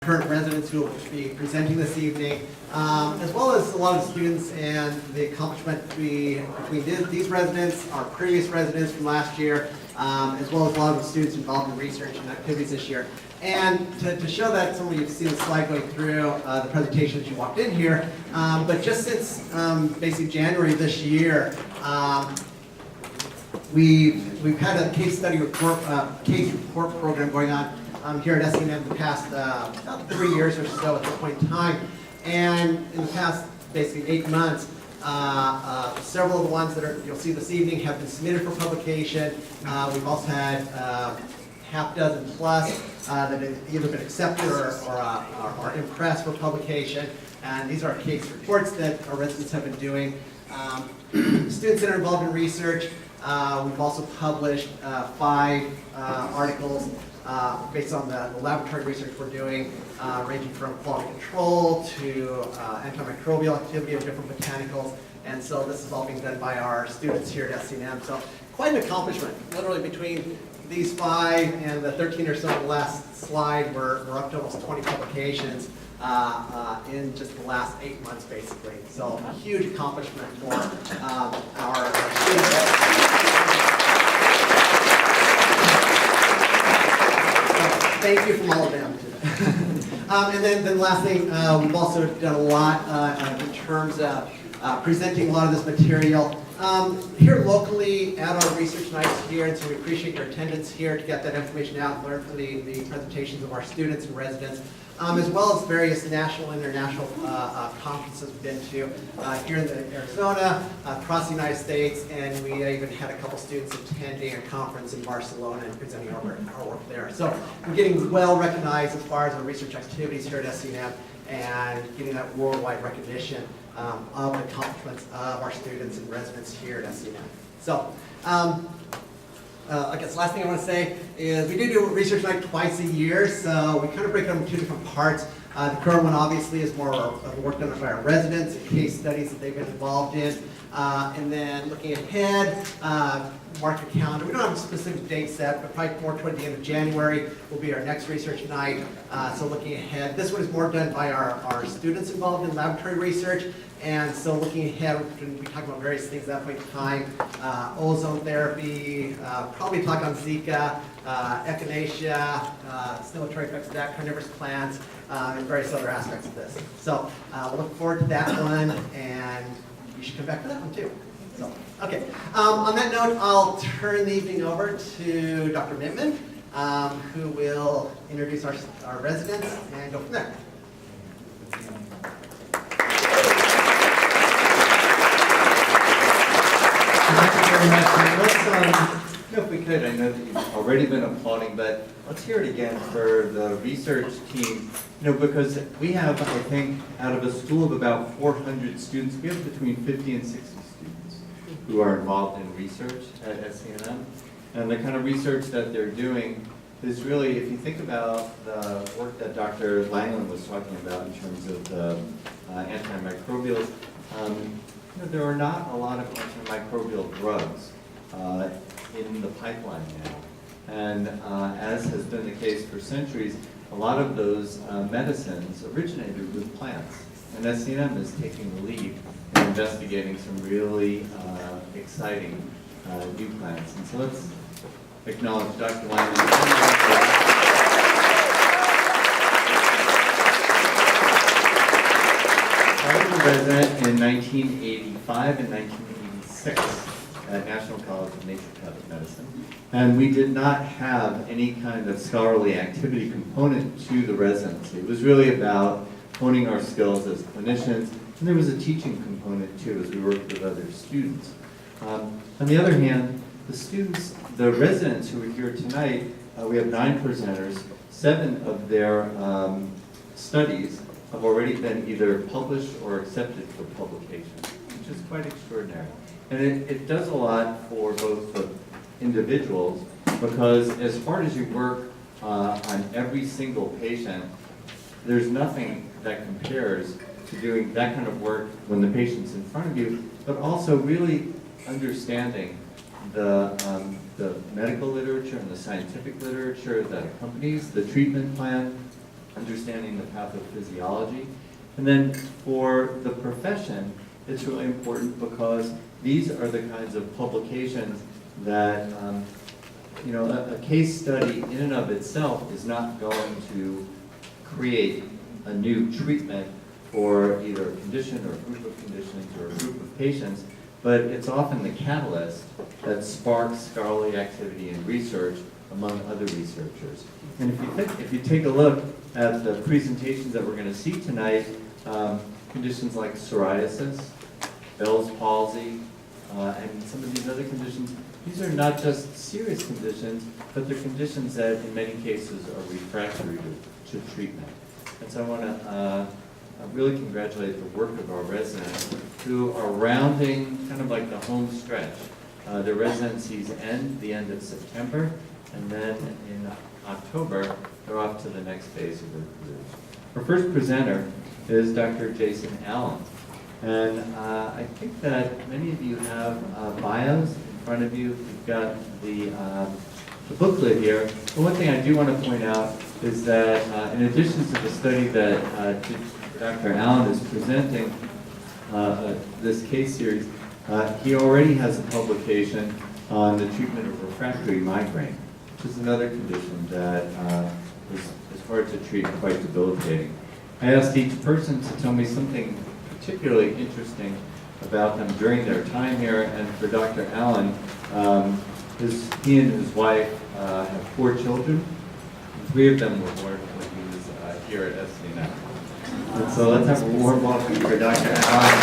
current residents who will be presenting this evening, as well as a lot of students and the accomplishment between these residents, our previous residents from last year, as well as a lot of the students involved in research and activities this year. And to show that, some of you have seen the slide going through the presentation as you walked in here, but just since basically January this year, we've had a case study report, case report program going on here at SENM the past about 3 years or so at this point in time. And in the past basically 8 months, several of the ones that you'll see this evening have been submitted for publication. We've also had half dozen plus that have either been accepted or are in press for publication. And these are case reports that our residents have been doing. Students that are involved in research, we've also published 5 articles based on the laboratory research we're doing, ranging from quality control to antimicrobial activity of different botanicals. And so this is all being done by our students here at SENM. So quite an accomplishment. Literally between these 5 and the 13 or so on the last slide, we're up to almost 20 publications in just the last 8 months, basically. So a huge accomplishment for our students. Thank you from all of them. And then the last thing, we've also done a lot in terms of presenting a lot of this material here locally at our research nights here, and so we appreciate your attendance here to get that information out and learn from the presentations of our students and residents, as well as various national and international conferences we've been to here in Arizona, across the United States, and we even had a couple students attending a conference in Barcelona and presenting our work there. So we're getting well recognized as far as our research activities here at SENM and getting that worldwide recognition of the accomplishments of our students and residents here at SENM. So, I guess the last thing I want to say is we do a research night twice a year, so we kind of break it up into 2 different parts. The current one obviously is more of the work done by our residents and case studies that they've been involved in. And then looking ahead, mark your calendar. We don't have a specific date set, but probably more toward the end of January will be our next research night. So looking ahead, this one is more done by our students involved in laboratory research. And so looking ahead, we're going to be talking about various things at that point in time. Ozone therapy, probably talk on Zika, echinacea, stimulatory effects of that, carnivorous plants, and various other aspects of this. So we'll look forward to that one, and you should come back for that one too. So, okay. On that note, I'll turn the evening over to Dr. Mittman, who will introduce our residents and go from there. Thank you very much. Let's, if we could, I know that you've already been applauding, but let's hear it again for the research team. Because we have, I think, out of a school of about 400 students, we have between 50 and 60 students who are involved in research at SENM. And the kind of research that they're doing is really, if you think about the work that Dr. Langland was talking about in terms of the antimicrobials, there are not a lot of antimicrobial drugs in the pipeline now. And as has been the case for centuries, a lot of those medicines originated with plants. And SENM is taking the lead in investigating some really exciting new plants. And so let's acknowledge Dr. Langland. I was a resident in 1985 and 1986 at National College of Naturopathic Medicine. And we did not have any kind of scholarly activity component to the residency. It was really about honing our skills as clinicians, and there was a teaching component too as we worked with other students. On the other hand, the students, the residents who are here tonight, we have 9 presenters. 7 of their studies have already been either published or accepted for publication, which is quite extraordinary. And it does a lot for both the individuals, because as hard as you work on every single patient, there's nothing that compares to doing that kind of work when the patient's in front of you, but also really understanding the medical literature and the scientific literature that accompanies the treatment plan, understanding the pathophysiology. And then for the profession, it's really important because these are the kinds of publications that, a case study in and of itself is not going to create a new treatment for either a condition or a group of conditions or a group of patients, but it's often the catalyst that sparks scholarly activity and research among other researchers. And if you take a look at the presentations that we're going to see tonight, conditions like psoriasis, Bell's palsy, and some of these other conditions, these are not just serious conditions, but they're conditions that in many cases are refractory to treatment. And so I want to really congratulate the work of our residents who are rounding kind of like the home stretch. Their residencies end the end of September, and then in October, they're off to the next phase of their careers. Our first presenter is Dr. Jason Allen. And I think that many of you have bios in front of you. You've got the booklet here. But one thing I do want to point out is that in addition to the study that Dr. Allen is presenting, this case series, he already has a publication on the treatment of refractory migraine, which is another condition that is hard to treat and quite debilitating. I asked each person to tell me something particularly interesting about them during their time here, and for Dr. Allen, he and his wife have 4 children, and 3 of them were born when he was here at SCNF. And so let's have a warm welcome for Dr. Allen.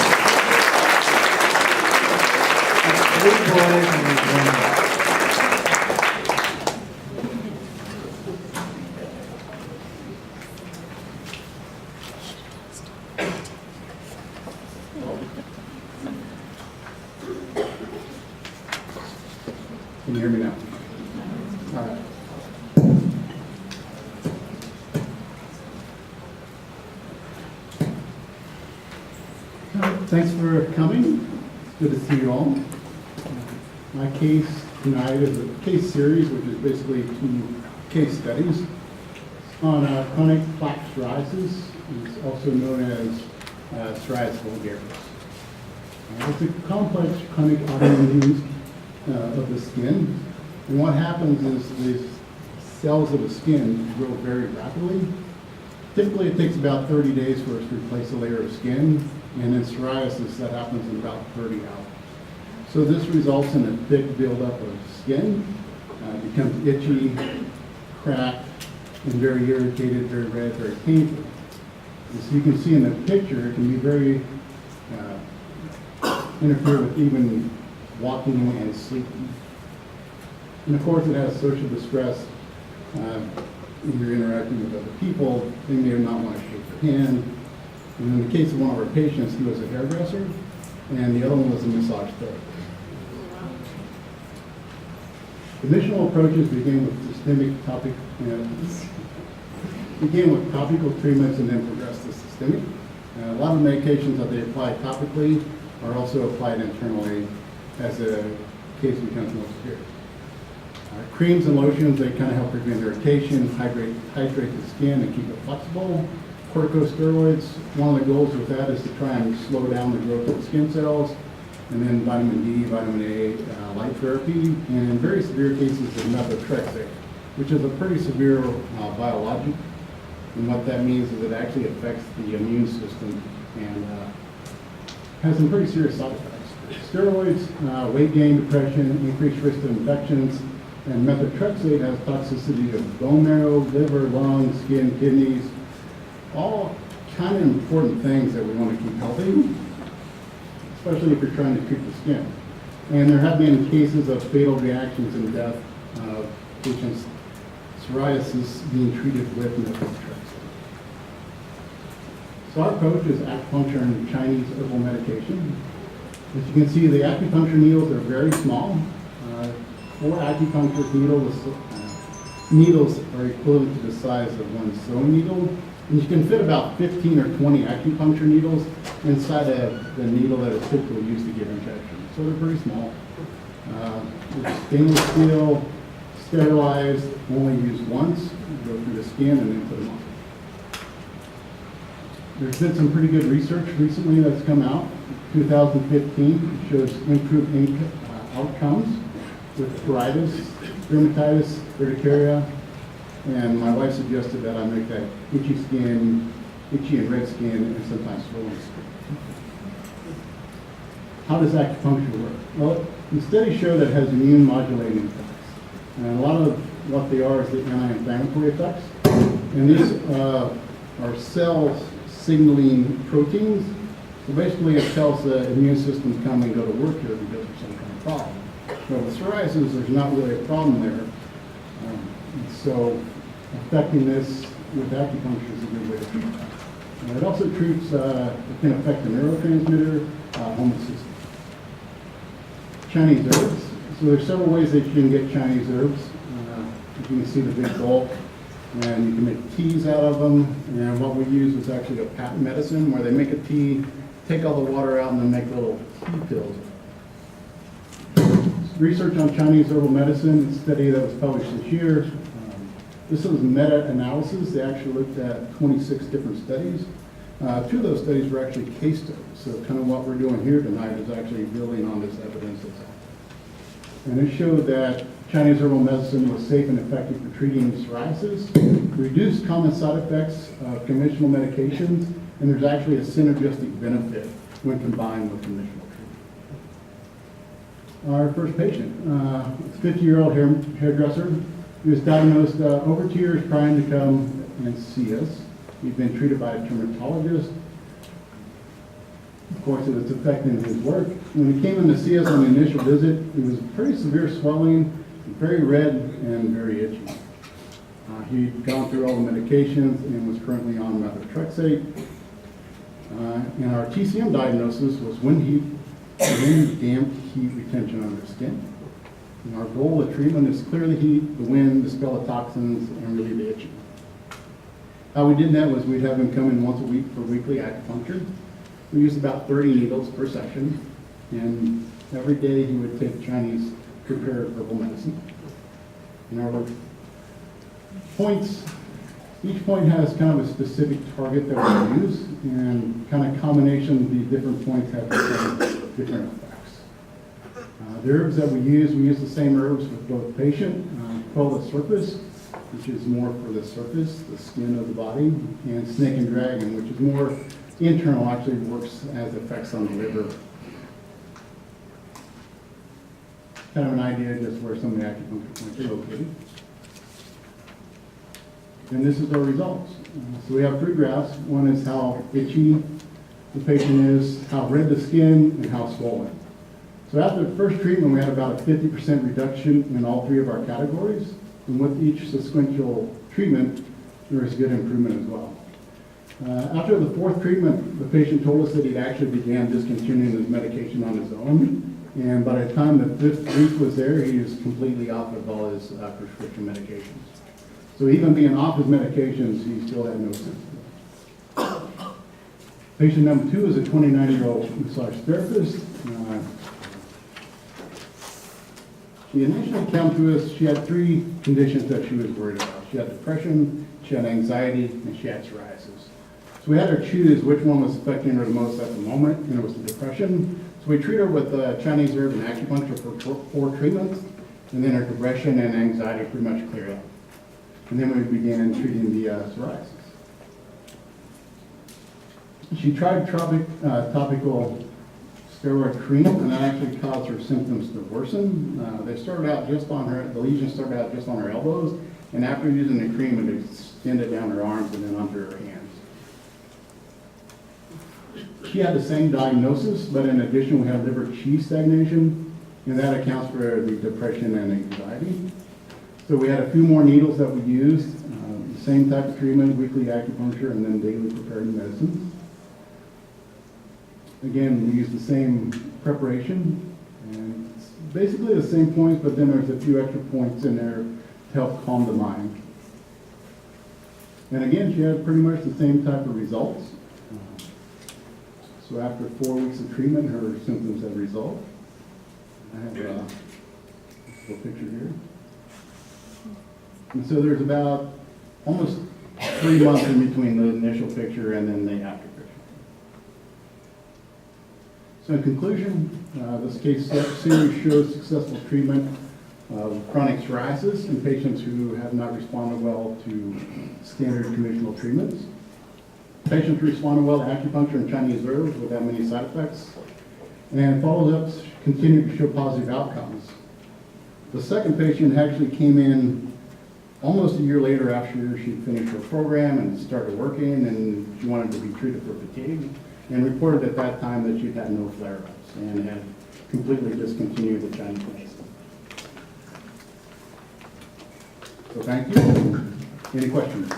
3 boys and 1 girl. Can you hear me now? All right. Thanks for coming. It's good to see you all. My case tonight is a case series, which is basically 2 case studies on chronic plaque psoriasis. It's also known as psoriasis vulgaris. It's a complex chronic autoimmune disease of the skin. And what happens is these cells of the skin grow very rapidly. Typically it takes about 30 days for us to replace a layer of skin, and in psoriasis that happens in about 30 hours. So this results in a thick buildup of skin, becomes itchy, cracked, and very irritated, very red, very painful. As you can see in the picture, it can be very interfere with even walking and sleeping. And of course it has social distress. When you're interacting with other people, they may not want to shake your hand. And in the case of one of our patients, he was a hairdresser, and the other one was a massage therapist. Initial approaches began with topical treatments and then progressed to systemic. A lot of medications that they apply topically are also applied internally as the case becomes more severe. Creams and lotions, they kind of help prevent irritation, hydrate the skin and keep it flexible. Corticosteroids, one of the goals with that is to try and slow down the growth of the skin cells. And then vitamin D, vitamin A, light therapy, and in very severe cases of methotrexate, which is a pretty severe biologic. And what that means is it actually affects the immune system and has some pretty serious side effects. Steroids, weight gain, depression, increased risk of infections, and methotrexate has toxicity of bone marrow, liver, lungs, skin, kidneys, all kind of important things that we want to keep healthy, especially if you're trying to treat the skin. And there have been cases of fatal reactions and death of patients' psoriasis being treated with methotrexate. So our approach is acupuncture and Chinese herbal medication. As you can see, the acupuncture needles are very small. 4 acupuncture needles are equivalent to the size of one sewing needle. And you can fit about 15 or 20 acupuncture needles inside of the needle that is typically used to give injections. So they're pretty small. It's stainless steel, sterilized, only used once, go through the skin and then put them on. There's been some pretty good research recently that's come out. 2015 shows improved outcomes with pruritus, dermatitis, urticaria, and my wife suggested that I make that itchy skin, itchy and red skin, and sometimes swollen skin. How does acupuncture work? Well, the studies show that it has immune modulating effects. And a lot of what they are is the anti-inflammatory effects. And these are cells signaling proteins. So basically it tells the immune system come and go to work here because there's some kind of problem. But with psoriasis, there's not really a problem there. And so affecting this with acupuncture is a good way to treat that. It also treats, it can affect the neurotransmitter, homeostasis. Chinese herbs. So there's several ways that you can get Chinese herbs. You can see the big bulk, and you can make teas out of them. And what we use is actually a patent medicine where they make a tea, take all the water out, and then make little tea pills. Research on Chinese herbal medicine, a study that was published this year. This was meta-analysis. They actually looked at 26 different studies. 2 of those studies were actually case studies. So kind of what we're doing here tonight is actually building on this evidence that's out there. And it showed that Chinese herbal medicine was safe and effective for treating psoriasis, reduced common side effects of conventional medications, and there's actually a synergistic benefit when combined with conventional treatment. Our first patient, it's a 50-year-old hairdresser. He was diagnosed over 2 years trying to come and see us. He'd been treated by a dermatologist. Of course, it was affecting his work. When he came in to see us on the initial visit, he was pretty severe swelling, very red, and very itchy. He'd gone through all the medications and was currently on methotrexate. And our TCM diagnosis was wind damp heat retention on the skin. And our goal of treatment is clear the heat, the wind, dispel the toxins, and relieve the itching. How we did that was we'd have him come in once a week for weekly acupuncture. We used about 30 needles per session, and every day he would take Chinese prepared herbal medicine. And our points, each point has kind of a specific target that we use, and kind of combination of these different points have different effects. The herbs that we use the same herbs with both patient, Quella surface, which is more for the surface, the skin of the body, and Snake and Dragon, which is more internal, actually works as effects on the liver. Kind of an idea just where some of the acupuncture points are located. And this is our results. So we have 3 graphs. One is how itchy the patient is, how red the skin, and how swollen. So after the first treatment, we had about a 50% reduction in all 3 of our categories. And with each sequential treatment, there is good improvement as well. After the 4th treatment, the patient told us that he'd actually began discontinuing his medication on his own. And by the time the 5th week was there, he was completely off of all his prescription medications. So even being off his medications, he still had no symptoms. Patient number 2 is a 29-year-old massage therapist. She initially came to us, she had 3 conditions that she was worried about. She had depression, she had anxiety, and she had psoriasis. So we had her choose which one was affecting her the most at the moment, and it was the depression. So we treat her with Chinese herb and acupuncture for 4 treatments, and then her depression and anxiety pretty much cleared up. And then we began treating the psoriasis. She tried topical steroid cream, and that actually caused her symptoms to worsen. They started out just on her, the lesion started out just on her elbows, and after using the cream, it extended down her arms and then onto her hands. She had the same diagnosis, but in addition, we have liver qi stagnation, and that accounts for the depression and anxiety. So we had a few more needles that we used, the same type of treatment, weekly acupuncture, and then daily prepared medicines. Again, we use the same preparation, and it's basically the same points, but then there's a few extra points in there to help calm the mind. And again, she had pretty much the same type of results. So after 4 weeks of treatment, her symptoms had resolved. I have a little picture here. And so there's about almost 3 months in between the initial picture and then the after picture. So in conclusion, this case series shows successful treatment of chronic psoriasis in patients who have not responded well to standard conventional treatments. Patients responded well to acupuncture and Chinese herbs without many side effects, and follow-ups continued to show positive outcomes. The second patient actually came in almost a year later after she finished her program and started working, and she wanted to be treated for fatigue, and reported at that time that she'd had no flare-ups and had completely discontinued the Chinese medicine. So thank you. Any questions?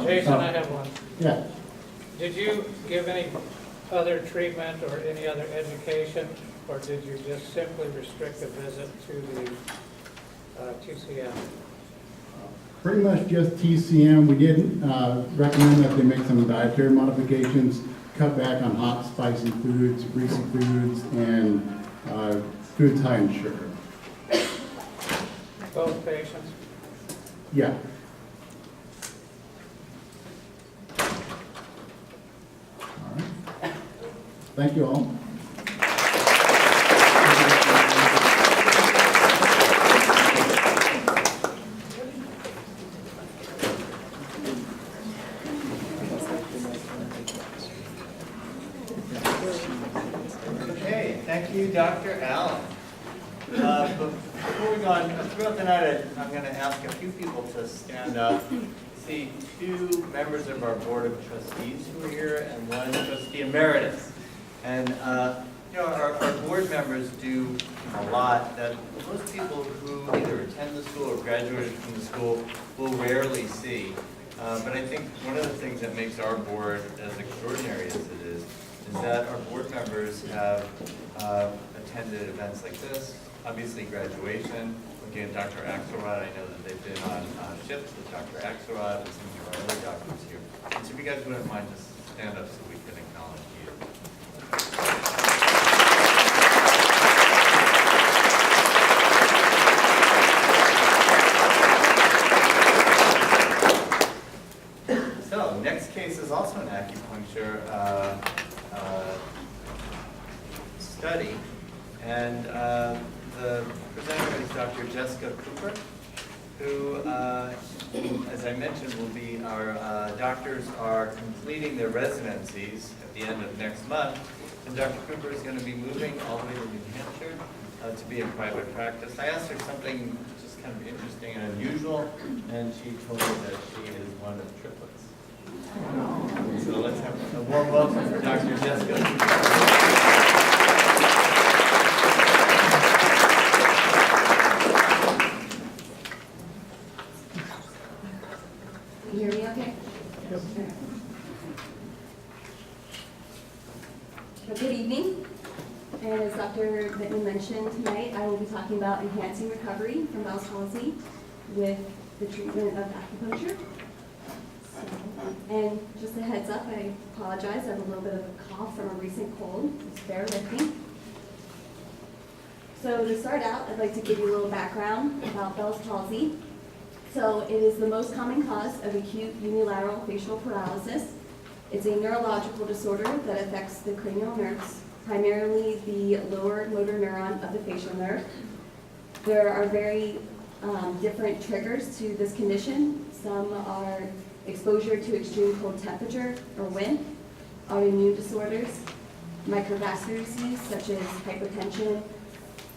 Jason, I have one. Yeah. Did you give any other treatment or any other education, or did you just simply restrict the visit to the TCM? Pretty much just TCM. We did recommend that they make some dietary modifications, cut back on hot, spicy foods, greasy foods, and foods high in sugar. Both patients? Yeah. All right. Thank you all. Okay, thank you, Dr. Allen. Before we go on, throughout the night, I'm going to ask a few people to stand up. See two members of our Board of Trustees who are here and one trustee emeritus. And you know, our board members do a lot that most people who either attend the school or graduated from the school will rarely see. But I think one of the things that makes our board as extraordinary as it is that our board members have attended events like this, obviously graduation. Looking at Dr. Axelrod, I know that they've been on ships with Dr. Axelrod and some of our other doctors here. And so if you guys wouldn't mind just stand up so we can acknowledge you. So, next case is also an acupuncture study, and the presenter is Dr. Jessica Cooper, who, as I mentioned, will be our doctors are completing their residencies at the end of next month, and Dr. Cooper is going to be moving all the way to New Hampshire to be in private practice. I asked her something just kind of interesting and unusual, and she told me that she is one of triplets. So let's have a warm welcome for Dr. Jessica Cooper. Can you hear me okay? Yes. Well, good evening. And as Dr. Whitman mentioned tonight, I will be talking about enhancing recovery from Bell's palsy with the treatment of acupuncture. And just a heads up, I apologize, I have a little bit of a cough from a recent cold, just bear with me. So to start out, I'd like to give you a little background about Bell's palsy. So it is the most common cause of acute unilateral facial paralysis. It's a neurological disorder that affects the cranial nerves, primarily the lower motor neuron of the facial nerve. There are very different triggers to this condition. Some are exposure to extreme cold temperature or wind, autoimmune disorders, microvascular disease such as hypertension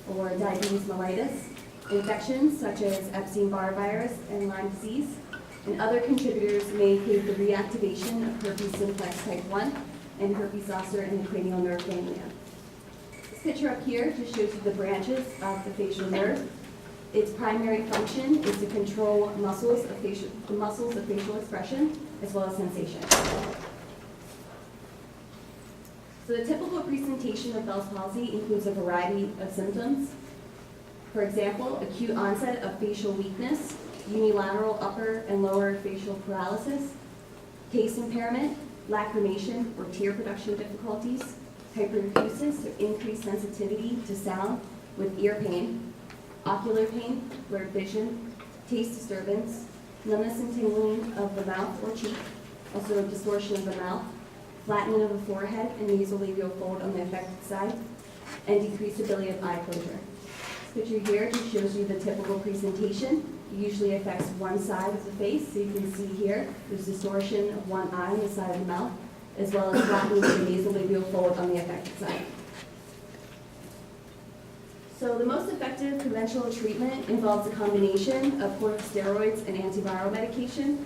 or diabetes mellitus, infections such as Epstein-Barr virus and Lyme disease, and other contributors may include the reactivation of herpes simplex type 1 and herpes zoster in the cranial nerve ganglia. This picture up here just shows you the branches of the facial nerve. Its primary function is to control the muscles of facial expression as well as sensation. So the typical presentation of Bell's palsy includes a variety of symptoms. For example, acute onset of facial weakness, unilateral upper and lower facial paralysis, taste impairment, lacrimation or tear production difficulties, hyperacusis or increased sensitivity to sound with ear pain, ocular pain, blurred vision, taste disturbance, numbness and tingling of the mouth or cheek, also distortion of the mouth, flattening of the forehead and nasolabial fold on the affected side, and decreased ability of eye closure. This picture here just shows you the typical presentation. It usually affects one side of the face, so you can see here, there's distortion of one eye on the side of the mouth, as well as flattening of the nasolabial fold on the affected side. So the most effective conventional treatment involves a combination of corticosteroids and antiviral medication.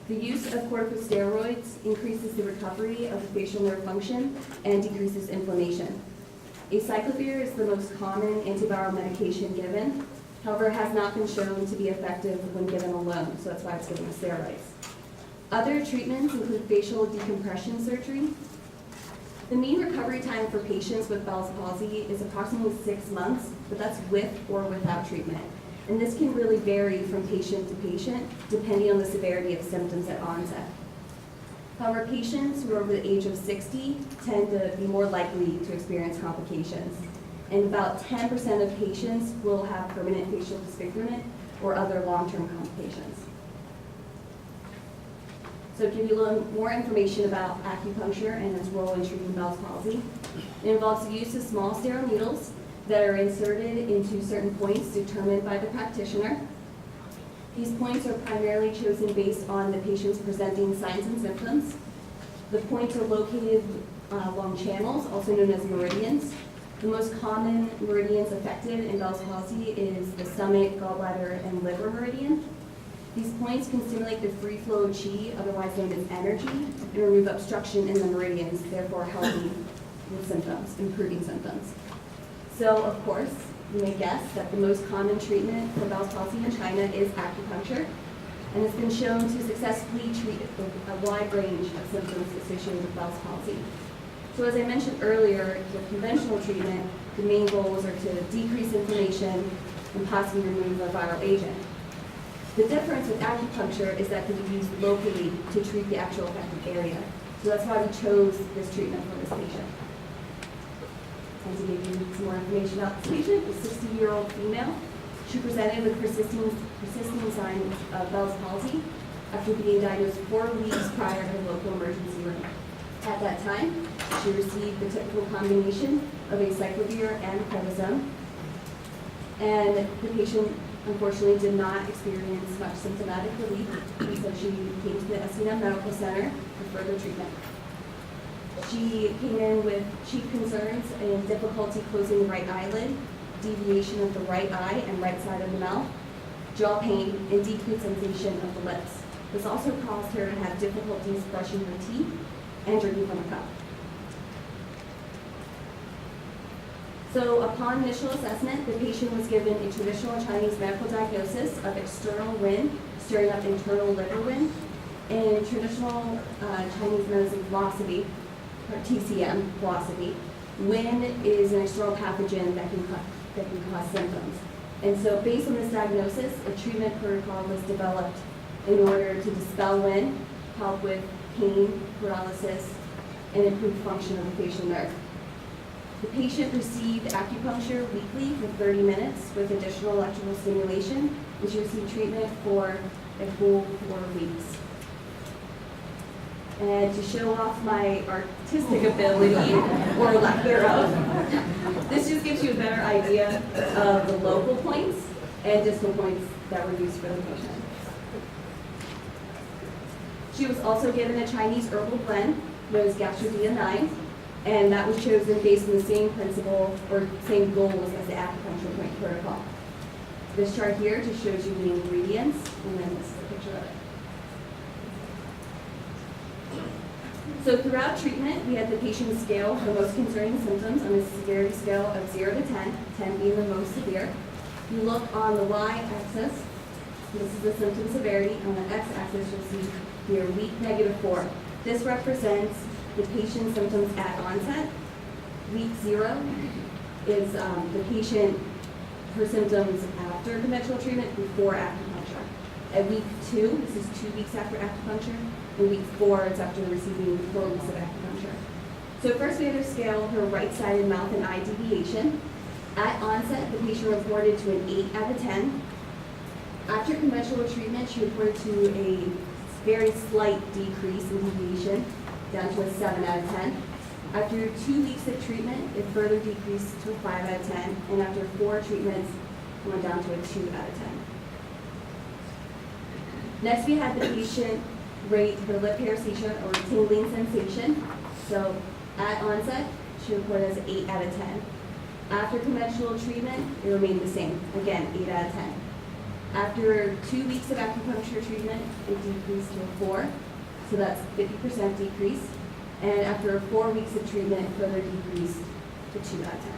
The use of corticosteroids increases the recovery of the facial nerve function and decreases inflammation. Acyclovir is the most common antiviral medication given. However, it has not been shown to be effective when given alone, so that's why it's given with steroids. Other treatments include facial decompression surgery. The mean recovery time for patients with Bell's palsy is approximately 6 months, but that's with or without treatment. And this can really vary from patient to patient, depending on the severity of symptoms at onset. However, patients who are over the age of 60 tend to be more likely to experience complications. And about 10% of patients will have permanent facial disfigurement or other long-term complications. So to give you a little more information about acupuncture and its role in treating Bell's palsy, it involves the use of small sterile needles that are inserted into certain points determined by the practitioner. These points are primarily chosen based on the patient's presenting signs and symptoms. The points are located along channels, also known as meridians. The most common meridians affected in Bell's palsy is the stomach, gallbladder, and liver meridian. These points can stimulate the free flow of qi, otherwise known as energy, and remove obstruction in the meridians, therefore helping with symptoms, improving symptoms. So, of course, you may guess that the most common treatment for Bell's palsy in China is acupuncture, and it's been shown to successfully treat a wide range of symptoms associated with Bell's palsy. So as I mentioned earlier, with conventional treatment, the main goals are to decrease inflammation and possibly remove a viral agent. The difference with acupuncture is that it can be used locally to treat the actual affected area. So that's why we chose this treatment for this patient. And to give you some more information about this patient, a 60-year-old female. She presented with persisting signs of Bell's palsy after being diagnosed 4 weeks prior to the local emergency room. At that time, she received the typical combination of acyclovir and prednisone. And the patient, unfortunately, did not experience much symptomatic relief, and so she came to the SCNM Medical Center for further treatment. She came in with chief concerns and difficulty closing the right eyelid, deviation of the right eye and right side of the mouth, jaw pain, and decreased sensation of the lips. This also caused her to have difficulties brushing her teeth and drinking from a cup. So upon initial assessment, the patient was given a traditional Chinese medical diagnosis of external wind, stirring up internal liver wind, and traditional Chinese medicine philosophy, or TCM philosophy. Wind is an external pathogen that can cause symptoms. And so based on this diagnosis, a treatment protocol was developed in order to dispel wind, help with pain, paralysis, and improve function of the facial nerve. The patient received acupuncture weekly for 30 minutes with additional electrical stimulation, and she received treatment for a full 4 weeks. And to show off my artistic ability, or lack thereof, this just gives you a better idea of the local points and distal points that were used for the patient. She was also given a Chinese herbal blend known as Gastrodia 9, and that was chosen based on the same principle or same goals as the acupuncture point protocol. This chart here just shows you the ingredients, and then this is a picture of it. So throughout treatment, we had the patient scale the most concerning symptoms on a severity scale of 0 to 10, 10 being the most severe. You look on the y-axis, this is the symptom severity. On the x-axis, you'll see here week -4. This represents the patient's symptoms at onset. Week 0 is the patient, her symptoms after conventional treatment, before acupuncture. At week 2, this is 2 weeks after acupuncture, In week 4, it's after receiving 4 weeks of acupuncture. So first we had to scale her right-sided mouth and eye deviation. At onset, the patient reported to an 8 out of 10. After conventional treatment, she reported to a very slight decrease in deviation, down to a 7 out of 10. After 2 weeks of treatment, it further decreased to a 5 out of 10, and after 4 treatments, it went down to a 2 out of 10. Next, we had the patient rate her lip paresthesia or tingling sensation. So at onset, she reported as an 8 out of 10. After conventional treatment, it remained the same, again, 8 out of 10. After 2 weeks of acupuncture treatment, it decreased to a 4, so that's 50% decrease. And after 4 weeks of treatment, it further decreased to 2 out of 10.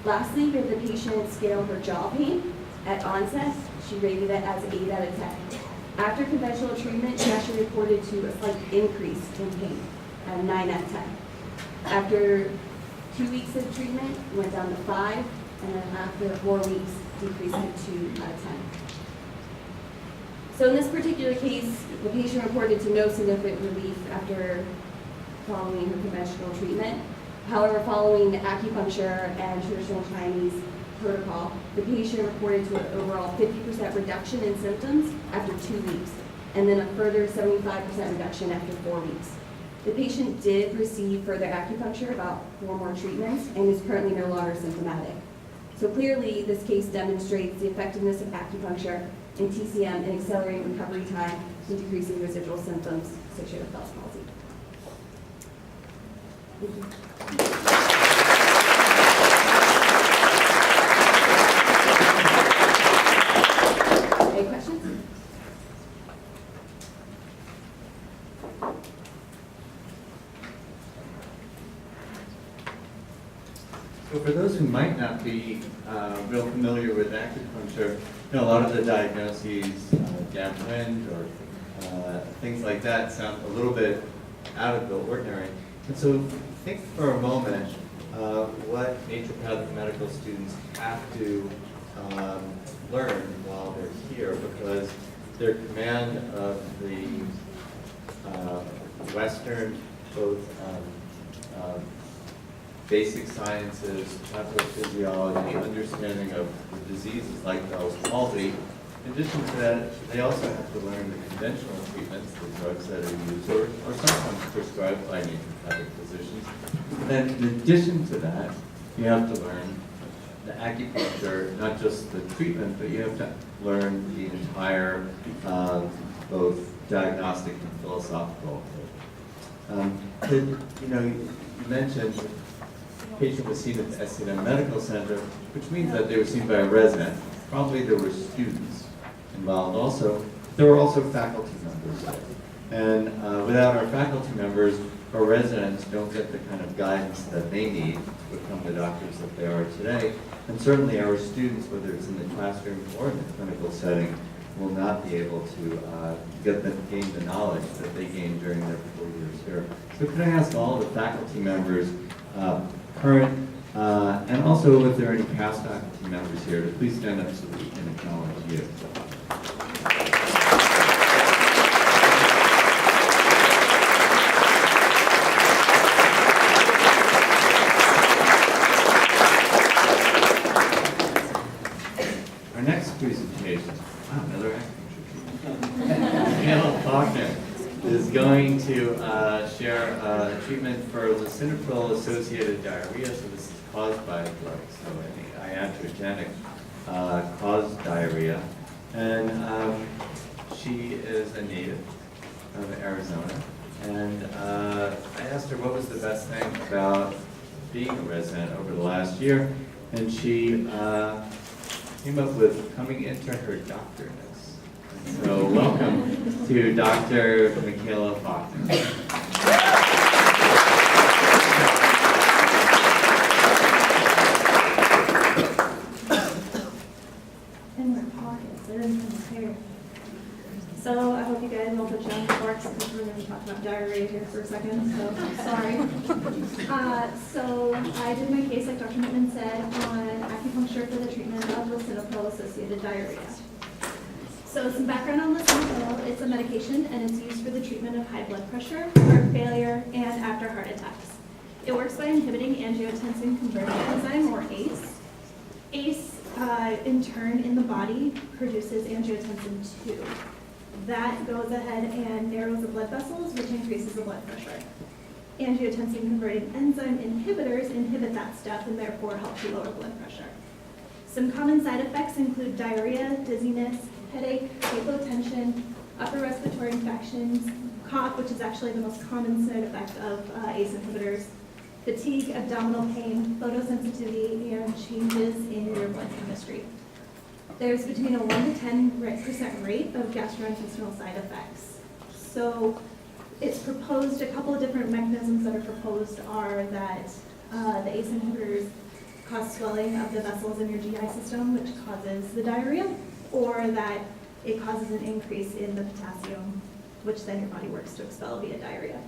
Lastly, we have the patient scale her jaw pain. At onset, she rated it as 8 out of 10. After conventional treatment, she actually reported to a slight increase in pain at 9 out of 10. After 2 weeks of treatment, it went down to 5, and then after 4 weeks, decreased to 2 out of 10. So in this particular case, the patient reported to no significant relief after following her conventional treatment. However, following the acupuncture and traditional Chinese protocol, the patient reported to an overall 50% reduction in symptoms after 2 weeks, and then a further 75% reduction after 4 weeks. The patient did receive further acupuncture, about 4 more treatments, and is currently no longer symptomatic. So clearly, this case demonstrates the effectiveness of acupuncture and TCM in accelerating recovery time and decreasing residual symptoms associated with Bell's palsy. Thank you. Any questions? So for those who might not be real familiar with acupuncture, a lot of the diagnoses, downwind or things like that, sound a little bit out of the ordinary. And so think for a moment what naturopathic medical students have to learn while they're here, because their command of the Western, both basic sciences, pathophysiology, understanding of the diseases like Bell's palsy. In addition to that, they also have to learn the conventional treatments, the drugs that are used, or sometimes prescribed by naturopathic physicians. And then in addition to that, you have to learn the acupuncture, not just the treatment, but you have to learn the entire both diagnostic and philosophical. You mentioned the patient was seen at the SCM Medical Center, which means that they were seen by a resident. Probably there were students involved also. There were also faculty members there. And without our faculty members, our residents don't get the kind of guidance that they need to become the doctors that they are today. And certainly our students, whether it's in the classroom or in the clinical setting, will not be able to gain the knowledge that they gained during their 4 years here. So could I ask all the faculty members, current, and also if there are any past faculty members here, to please stand up so that we can acknowledge you. Our next presentation, another acupuncture. Michaela Faulkner is going to share a treatment for lisinopril-associated diarrhea. So this is caused by a drug, so any iatrogenic caused diarrhea. And she is a native of Arizona. And I asked her what was the best thing about being a resident over the last year. And she came up with coming into her doctorness. So welcome to Dr. Michaela Faulkner. In my pockets, they're in my hair. So I hope you guys won't put you on the board because we're going to talk about diarrhea here for a second, so sorry. So I did my case, like Dr. Mittman said, on acupuncture for the treatment of lisinopril-associated diarrhea. So some background on lisinopril. It's a medication and it's used for the treatment of high blood pressure, heart failure, and after heart attacks. It works by inhibiting angiotensin converting enzyme, or ACE. ACE, in turn, in the body, produces angiotensin 2. That goes ahead and narrows the blood vessels, which increases the blood pressure. Angiotensin converting enzyme inhibitors inhibit that step and therefore help to lower blood pressure. Some common side effects include diarrhea, dizziness, headache, hypotension, upper respiratory infections, cough, which is actually the most common side effect of ACE inhibitors, fatigue, abdominal pain, photosensitivity, and changes in your blood chemistry. There's between a 1 to 10% rate of gastrointestinal side effects. So it's proposed, a couple of different mechanisms that are proposed are that the ACE inhibitors cause swelling of the vessels in your GI system, which causes the diarrhea, or that it causes an increase in the potassium, which then your body works to expel via diarrhea.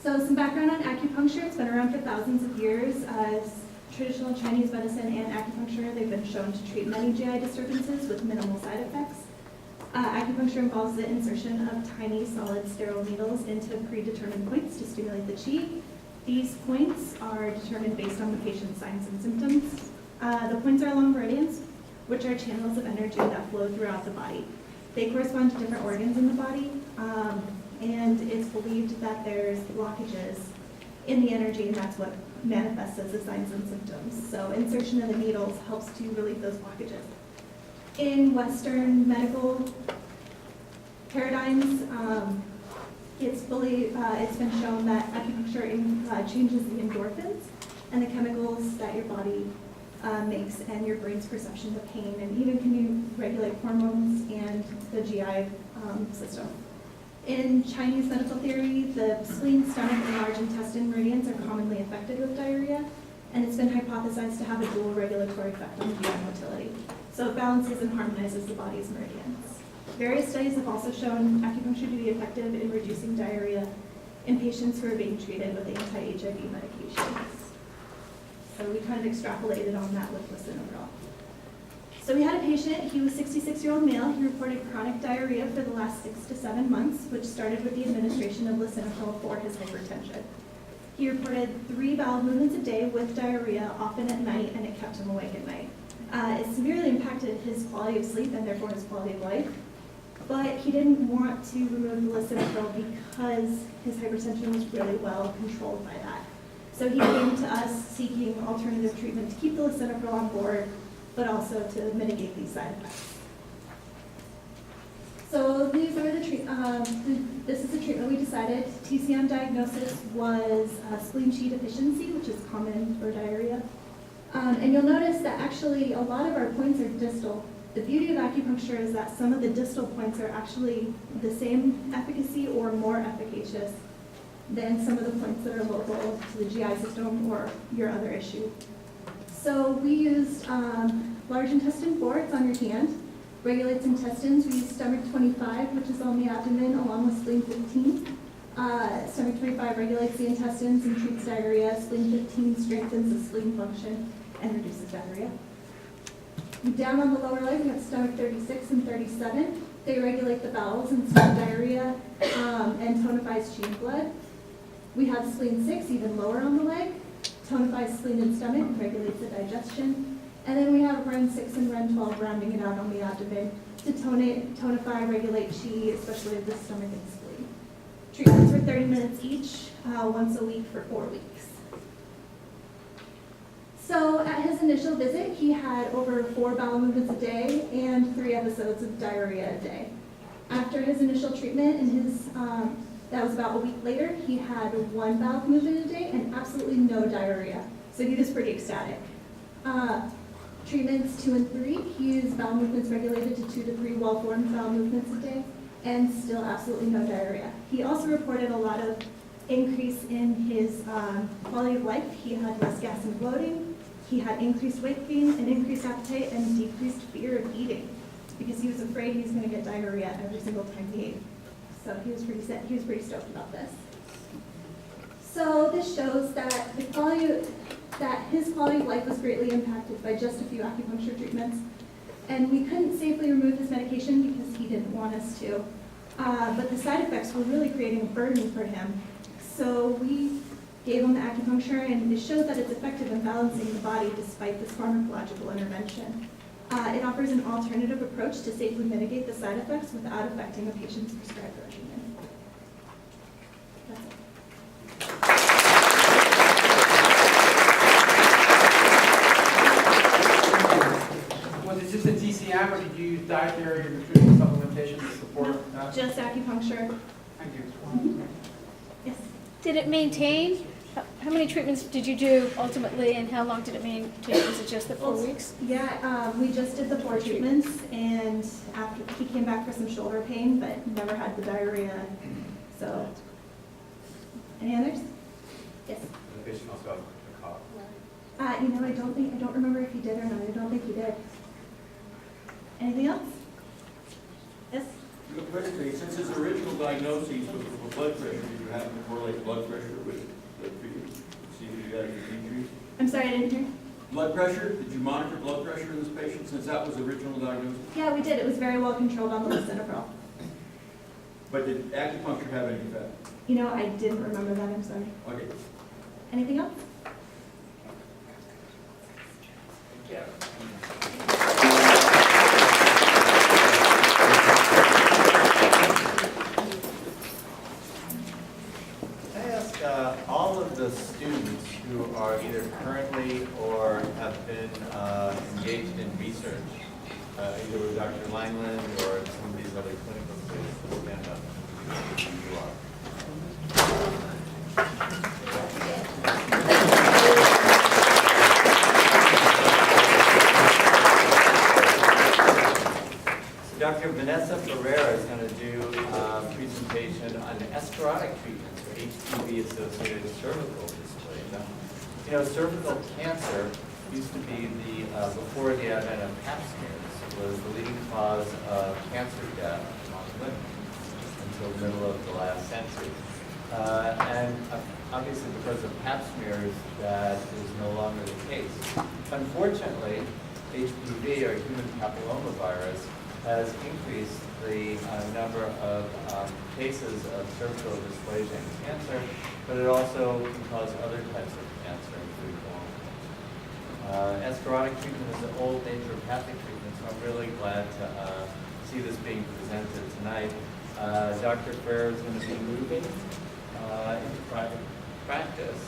So some background on acupuncture. It's been around for thousands of years. As traditional Chinese medicine and acupuncture, they've been shown to treat many GI disturbances with minimal side effects. Acupuncture involves the insertion of tiny solid sterile needles into predetermined points to stimulate the qi. These points are determined based on the patient's signs and symptoms. The points are along meridians, which are channels of energy that flow throughout the body. They correspond to different organs in the body, and it's believed that there's blockages in the energy, and that's what manifests as the signs and symptoms. So insertion of the needles helps to relieve those blockages. In Western medical paradigms, it's been shown that acupuncture changes the endorphins and the chemicals that your body makes and your brain's perception of pain, and even can you regulate hormones and the GI system. In Chinese medical theory, the spleen, stomach, and large intestine meridians are commonly affected with diarrhea, and it's been hypothesized to have a dual regulatory effect on GI motility. So it balances and harmonizes the body's meridians. Various studies have also shown acupuncture to be effective in reducing diarrhea in patients who are being treated with anti-HIV medications. So we kind of extrapolated on that with lisinopril. So we had a patient, he was a 66-year-old male. He reported chronic diarrhea for the last 6 to 7 months, which started with the administration of lisinopril for his hypertension. He reported 3 bowel movements a day with diarrhea, often at night, and it kept him awake at night. It severely impacted his quality of sleep and therefore his quality of life. But he didn't want to remove the lisinopril because his hypertension was really well controlled by that. So he came to us seeking alternative treatment to keep the lisinopril on board, but also to mitigate these side effects. So these are the this is the treatment we decided. TCM diagnosis was spleen qi deficiency, which is common for diarrhea. And you'll notice that actually a lot of our points are distal. The beauty of acupuncture is that some of the distal points are actually the same efficacy or more efficacious than some of the points that are local to the GI system or your other issue. So we used large intestine 4, it's on your hand, regulates intestines. We used stomach 25, which is on the abdomen, along with spleen 15. Stomach 25 regulates the intestines and treats diarrhea. Spleen 15 strengthens the spleen function and reduces diarrhea. Down on the lower leg, we have stomach 36 and 37. They regulate the bowels and stop diarrhea and tonifies qi and blood. We have spleen 6, even lower on the leg, tonifies spleen and stomach, regulates the digestion. And then we have REN 6 and REN 12 rounding it out on the abdomen to tonify, regulate qi, especially of the stomach and spleen. Treatments for 30 minutes each, once a week for 4 weeks. So at his initial visit, he had over 4 bowel movements a day and 3 episodes of diarrhea a day. After his initial treatment, and that was about a week later, he had 1 bowel movement a day and absolutely no diarrhea. So he was pretty ecstatic. Treatments 2 and 3, he used bowel movements regulated to 2 to 3 well-formed bowel movements a day, and still absolutely no diarrhea. He also reported a lot of increase in his quality of life. He had less gas and bloating. He had increased weight gain, an increased appetite, and decreased fear of eating because he was afraid he was going to get diarrhea every single time he ate. So he was pretty stoked about this. So this shows that his quality of life was greatly impacted by just a few acupuncture treatments. And we couldn't safely remove this medication because he didn't want us to. But the side effects were really creating a burden for him. So we gave him the acupuncture, and it shows that it's effective in balancing the body despite this pharmacological intervention. It offers an alternative approach to safely mitigate the side effects without affecting a patient's prescribed regimen. That's it. Was it just a TCM, or did you use dietary or nutritional supplementation to support that? Just acupuncture. Thank you. Yes. Did it maintain? How many treatments did you do ultimately, and how long did it maintain? Was it just the 4 weeks? Yeah, we just did the 4 treatments, and after he came back for some shoulder pain, but never had the diarrhea. So, any others? Yes. The patient also had a cough. I don't remember if he did or not. I don't think he did. Anything else? Yes. Quickly, since his original diagnosis was for blood pressure, did you happen to correlate blood pressure with the treatment? See if you got a decrease? I'm sorry, I didn't hear. Blood pressure, did you monitor blood pressure in this patient since that was the original diagnosis? Yeah, we did. It was very well controlled on the lisinopril. But did acupuncture have any effect? I didn't remember that. I'm sorry. Okay. Anything else? Can I ask all of the students who are either currently or have been engaged in research, either with Dr. Langland or some of these other clinical studies, to stand up who you are? So Dr. Vanessa Ferreira is going to do a presentation on esclerotic treatments for HPV-associated cervical dysplasia. Cervical cancer used to be before the advent of pap smears, was the leading cause of cancer death among women until the middle of the last century. And obviously because of pap smears, that is no longer the case. Unfortunately, HPV, or human papillomavirus, has increased the number of cases of cervical dysplasia and cancer, but it also can cause other types of cancer, including lung. Esclerotic treatment is an old naturopathic treatment, so I'm really glad to see this being presented tonight. Dr. Ferrer is going to be moving into private practice,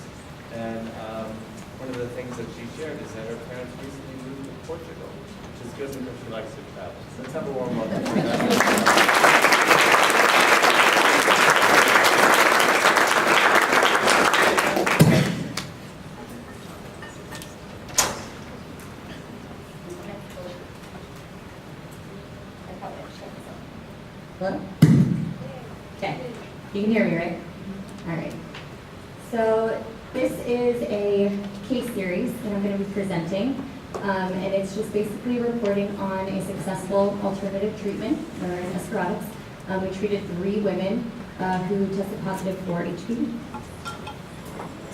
and one of the things that she shared is that her parents recently moved to Portugal, which is good because she likes to travel. So let's have a warm welcome to her. Hello? Okay, you can hear me, right? All right. So this is a case series that I'm going to be presenting, and it's just basically reporting on a successful alternative treatment, known as esclerotics. We treated 3 women who tested positive for HPV.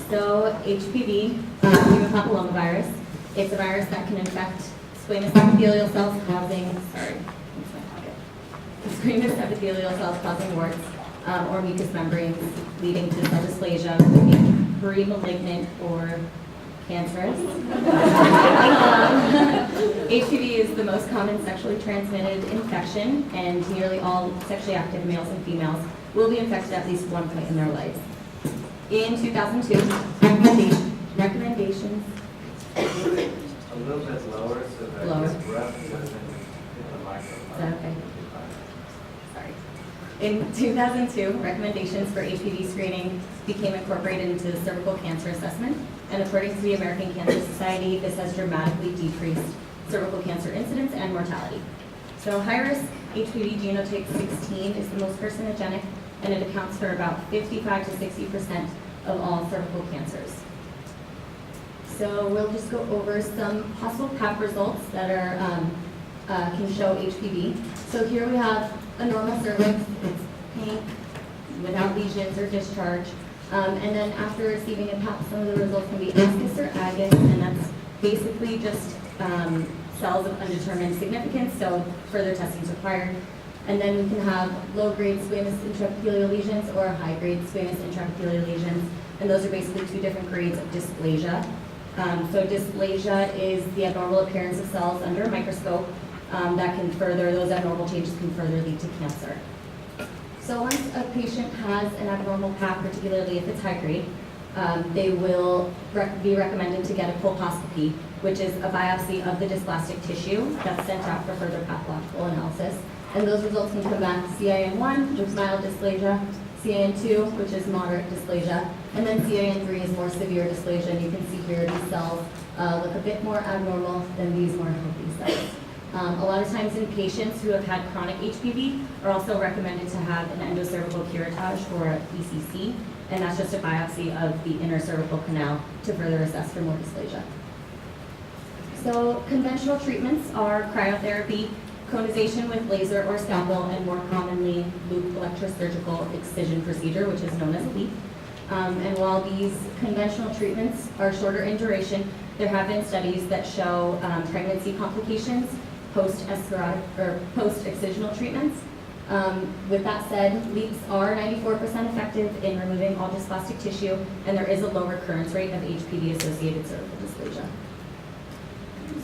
So HPV, human papillomavirus, it's a virus that can infect squamous epithelial cells causing, squamous epithelial cells causing warts or mucous membranes, leading to cell dysplasia, pre-malignant or cancerous. HPV is the most common sexually transmitted infection, and nearly all sexually active males and females will be infected at least one point in their lives. In 2002, recommendations. A little bit lower so that Lower. his breath doesn't hit the microphone. Is that okay? Sorry. In 2002, recommendations for HPV screening became incorporated into the cervical cancer assessment, and according to the American Cancer Society, this has dramatically decreased cervical cancer incidence and mortality. So high-risk HPV genotype 16 is the most carcinogenic, and it accounts for about 55 to 60% of all cervical cancers. So we'll just go over some possible PAP results that are can show HPV. So here we have a normal cervix. It's pink, without lesions or discharge. And then after receiving a PAP, some of the results can be ascus or agus, and that's basically just cells of undetermined significance, so further testing is required. And then we can have low-grade squamous intraepithelial lesions or high-grade squamous intraepithelial lesions, and those are basically two different grades of dysplasia. So dysplasia is the abnormal appearance of cells under a microscope that can further, those abnormal changes can further lead to cancer. So once a patient has an abnormal PAP, particularly if it's high-grade, they will be recommended to get a colposcopy, which is a biopsy of the dysplastic tissue that's sent out for further pathological analysis. And those results can come back CIN1, which is mild dysplasia, CIN2, which is moderate dysplasia, and then CIN3 is more severe dysplasia. And you can see here these cells look a bit more abnormal than these more healthy cells. A lot of times in patients who have had chronic HPV are also recommended to have an endocervical curettage or ECC, and that's just a biopsy of the inner cervical canal to further assess for more dysplasia. So conventional treatments are cryotherapy, conization with laser or scalpel, and more commonly loop electrosurgical excision procedure, which is known as a LEEP. And while these conventional treatments are shorter in duration, there have been studies that show pregnancy complications post-excisional treatments. With that said, LEEPs are 94% effective in removing all dysplastic tissue, and there is a low recurrence rate of HPV-associated cervical dysplasia.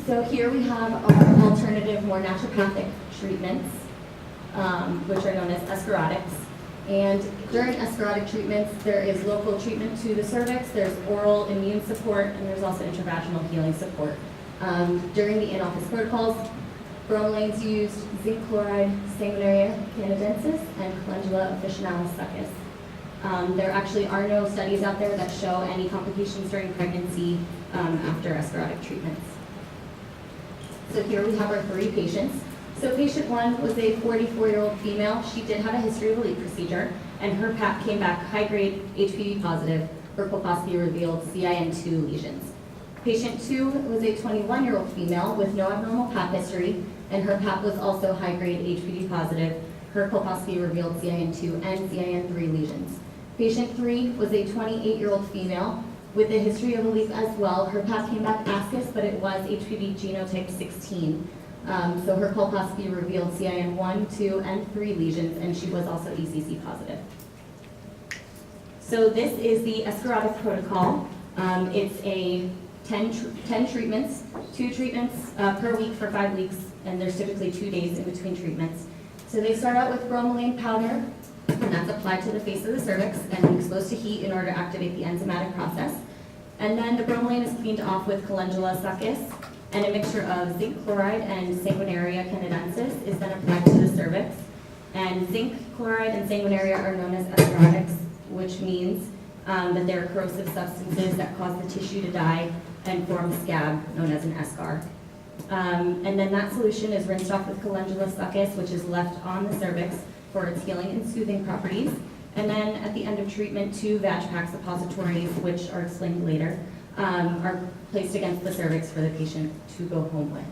So here we have our alternative, more naturopathic treatments, which are known as escharotics. And during escharotic treatments, there is local treatment to the cervix, there's oral immune support, and there's also intravaginal healing support. During the in-office protocols, bromelain's used, zinc chloride, Sanguinaria canadensis, and Calendula officinalis succus. There actually are no studies out there that show any complications during pregnancy after escharotic treatments. So here we have our 3 patients. So patient 1 was a 44-year-old female. She did have a history of a LEEP procedure, and her PAP came back high-grade HPV positive. Her colposcopy revealed CIN2 lesions. Patient 2 was a 21-year-old female with no abnormal PAP history, and her PAP was also high-grade HPV positive. Her colposcopy revealed CIN2 and CIN3 lesions. Patient 3 was a 28-year-old female with a history of a LEEP as well. Her PAP came back ascus, but it was HPV genotype 16. So her colposcopy revealed CIN1, 2, and 3 lesions, and she was also ECC positive. So this is the escharotic protocol. It's a 10 treatments, 2 treatments per week for 5 weeks, and there's typically 2 days in between treatments. So they start out with bromelain powder, and that's applied to the face of the cervix and exposed to heat in order to activate the enzymatic process. And then the bromelain is cleaned off with Calendula succus, and a mixture of zinc chloride and Sanguinaria canadensis is then applied to the cervix. And zinc chloride and Sanguinaria are known as escharotics, which means that they're corrosive substances that cause the tissue to die and form a scab, known as an eschar. And then that solution is rinsed off with Calendula succus, which is left on the cervix for its healing and soothing properties. And then at the end of treatment, 2 VagPak suppositories, which are explained later, are placed against the cervix for the patient to go home with.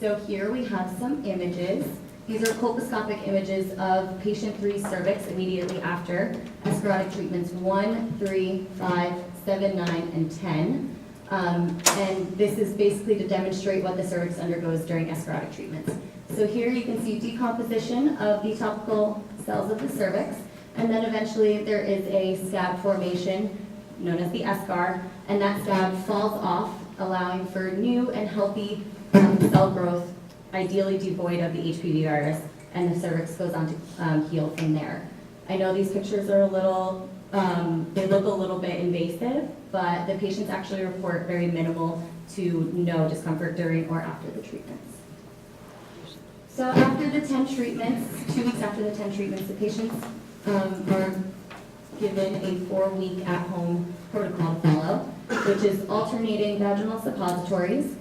So here we have some images. These are colposcopic images of patient 3's cervix immediately after escharotic treatments 1, 3, 5, 7, 9, and 10. And this is basically to demonstrate what the cervix undergoes during escharotic treatments. So here you can see decomposition of the topical cells of the cervix, and then eventually there is a scab formation known as the eschar, and that scab falls off, allowing for new and healthy cell growth, ideally devoid of the HPV virus, and the cervix goes on to heal from there. I know these pictures are a little, they look a little bit invasive, but the patients actually report very minimal to no discomfort during or after the treatments. So after the 10 treatments, 2 weeks after the 10 treatments, the patients are given a 4-week at-home protocol to follow, which is alternating vaginal suppositories,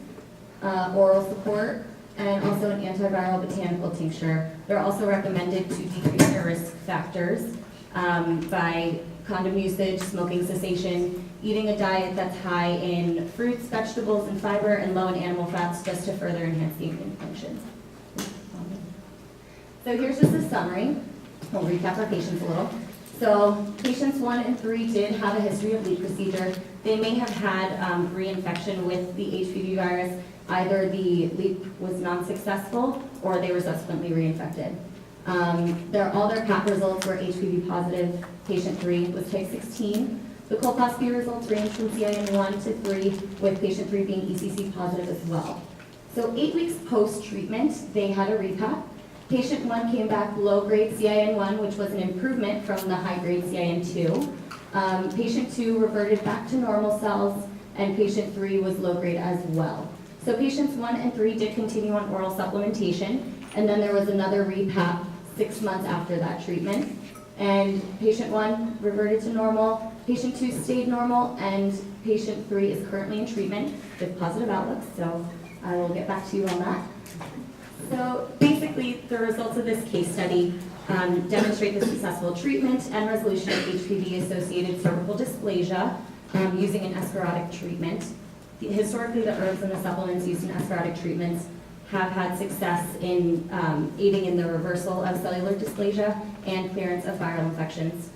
oral support, and also an antiviral botanical tincture. They're also recommended to decrease their risk factors by condom usage, smoking cessation, eating a diet that's high in fruits, vegetables, and fiber, and low in animal fats, just to further enhance the immune function. So here's just a summary. We'll recap our patients a little. So patients 1 and 3 did have a history of leak procedure. They may have had reinfection with the HPV virus. Either the leak was non-successful or they were subsequently reinfected. All their PAP results were HPV positive. Patient 3 was type 16. The colposcopy results ranged from CIN1 to 3, with patient 3 being ECC positive as well. So 8 weeks post-treatment, they had a repap. Patient 1 came back low-grade CIN1, which was an improvement from the high-grade CIN2. Patient 2 reverted back to normal cells, and patient 3 was low-grade as well. So patients 1 and 3 did continue on oral supplementation, and then there was another repap 6 months after that treatment. And patient 1 reverted to normal, patient 2 stayed normal, and patient 3 is currently in treatment with positive outlooks, so I will get back to you on that. So basically, the results of this case study demonstrate the successful treatment and resolution of HPV-associated cervical dysplasia using an escharotic treatment. Historically, the herbs and the supplements used in escharotic treatments have had success in aiding in the reversal of cellular dysplasia and clearance of viral infections.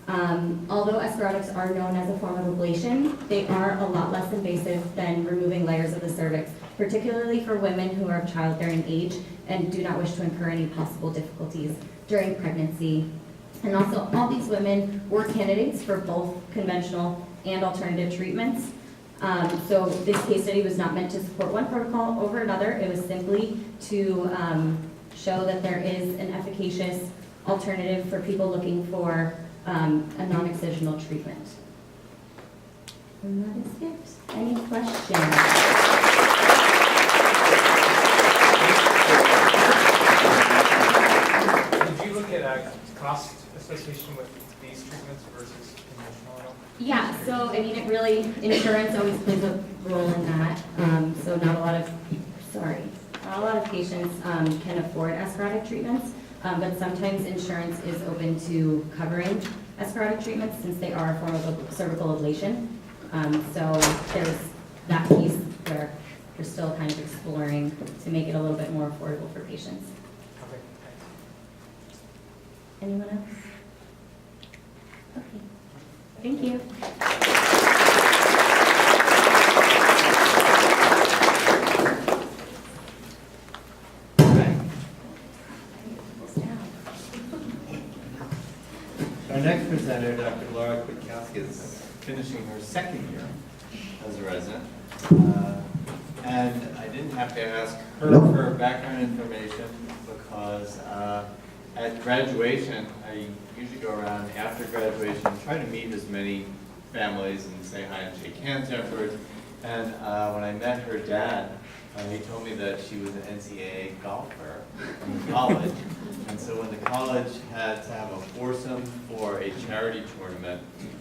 Although escharotics are known as a form of ablation, they are a lot less invasive than removing layers of the cervix, particularly for women who are of childbearing age and do not wish to incur any possible difficulties during pregnancy. And also, all these women were candidates for both conventional and alternative treatments. So this case study was not meant to support one protocol over another. It was simply to show that there is an efficacious alternative for people looking for a non-excisional treatment. And that is it. Any questions? Did you look at cost association with these treatments versus conventional at all? Yeah, so I mean, it really, insurance always plays a role in that. So not a lot of patients can afford escharotic treatments, but sometimes insurance is open to covering escharotic treatments since they are a form of cervical ablation. So there's that piece where we're still kind of exploring to make it a little bit more affordable for patients. Okay, thanks. Anyone else? Okay. Thank you. Our next presenter, Dr. Laura Kwiatkowski, is finishing her second year as a resident. And I didn't have to ask her for background information because at graduation, I usually go around after graduation, try to meet as many families and say hi and shake hands afterwards. And when I met her dad, he told me that she was an NCAA golfer in college. And so when the college had to have a foursome for a charity tournament,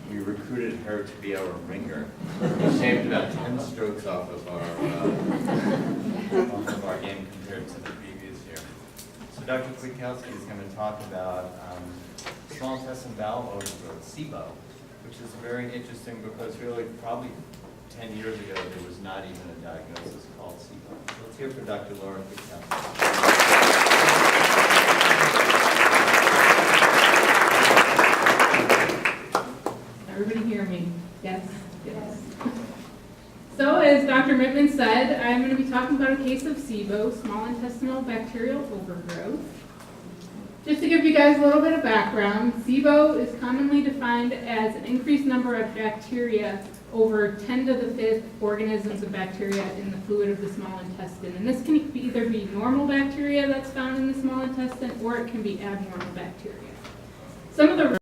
we recruited her to be our ringer. We shaved about 10 strokes off of our game compared to the previous year. So Dr. Kwiatkowski is going to talk about small intestine bowel overgrowth, SIBO, which is very interesting because really probably 10 years ago there was not even a diagnosis called SIBO. So let's hear from Dr. Laura Kwiatkowski. Everybody hear me? Yes? Yes. So as Dr. Mittman said, I'm going to be talking about a case of SIBO, small intestinal bacterial overgrowth. Just to give you guys a little bit of background, SIBO is commonly defined as an increased number of bacteria over 10 to the 5th organisms of bacteria in the fluid of the small intestine. And this can either be normal bacteria that's found in the small intestine or it can be abnormal bacteria. Some of the